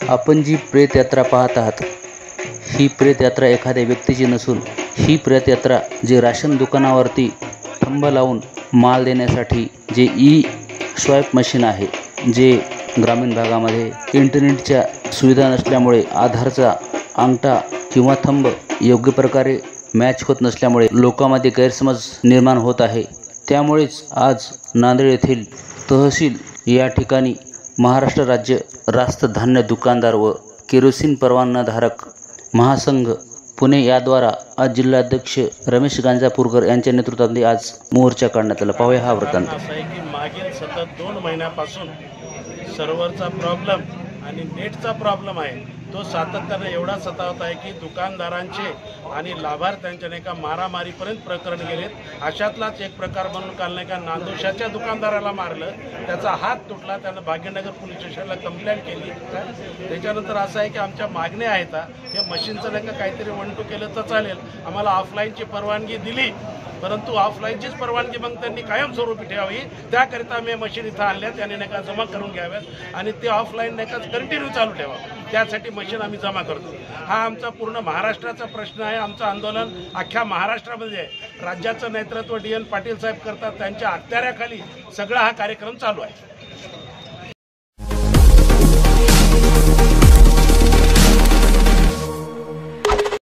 आपण जी प्रेत यात्रा पाहत आहात ही प्रेत यात्रा एखाद्या व्यक्तीची नसून ही प्रेत यात्रा जे राशन दुकानावरती थंब लावून माल देण्यासाठी जे स्वाईप मशीन आहे, जे ग्रामीण भागामध्ये इंटरनेटच्या सुविधा नसल्यामुळे आधारचा अंगठा किंवा थंब योग्य प्रकारे मॅच होत नसल्यामुळे लोकांमध्ये गैरसमज निर्माण होत आहे। त्यामुळेच आज नांदेड येथील तहसील या ठिकाणी महाराष्ट्र राज्य रास्त धान्य दुकानदार व केरोसिन परवानाधारक महासंघ पुणे याद्वारा आज जिल्हाध्यक्ष रमेश गांजापूरकर यांच्या नेतृत्वाखाली आज मोर्चा काढण्यात आला। पाहूया हा वृत्तांत। मागील सतत 2 महिन्यापासून सर्व्हरचा प्रॉब्लेम आणि नेटचा प्रॉब्लेम आहे तो सातत्याने एवढा सतावत आहे की दुकानदारांचे आणि लाभार्थ्यांच्या नाही का मारामारीपर्यंत प्रकरण गेलेत। अशातलाच एक प्रकार म्हणून काल नाही का नांदोशाच्या दुकानदाराला मारलं, त्याचा हात तुटला, त्यानं भाग्यनगर पोलीस स्टेशनला कंप्लेंट केली। त्याच्यानंतर असं आहे की आमच्या मागण्या आहेत, हे मशीनचं नाही का काहीतरी 1-2 केलं तर चालेल, आम्हाला ऑफलाईनची परवानगी दिली परंतु ऑफलाईनचीच परवानगी मग त्यांनी कायमस्वरूपी ठेवावी, त्याकरिता मी मशीन इथं आणल्या, त्याने नाही का जमा करून घ्याव्यात आणि ते ऑफलाईन नाही का कंटिन्यू चालू ठेवावं, त्यासाठी मशीन आम्ही जमा करतो। हा आमचा पूर्ण महाराष्ट्राचा प्रश्न आहे। आमचं आंदोलन अख्ख्या महाराष्ट्रामध्ये आहे। राज्याचं नेतृत्व DN पाटील साहेब करतात, त्यांच्या अखत्याऱ्याखाली सगळा हा कार्यक्रम चालू आहे।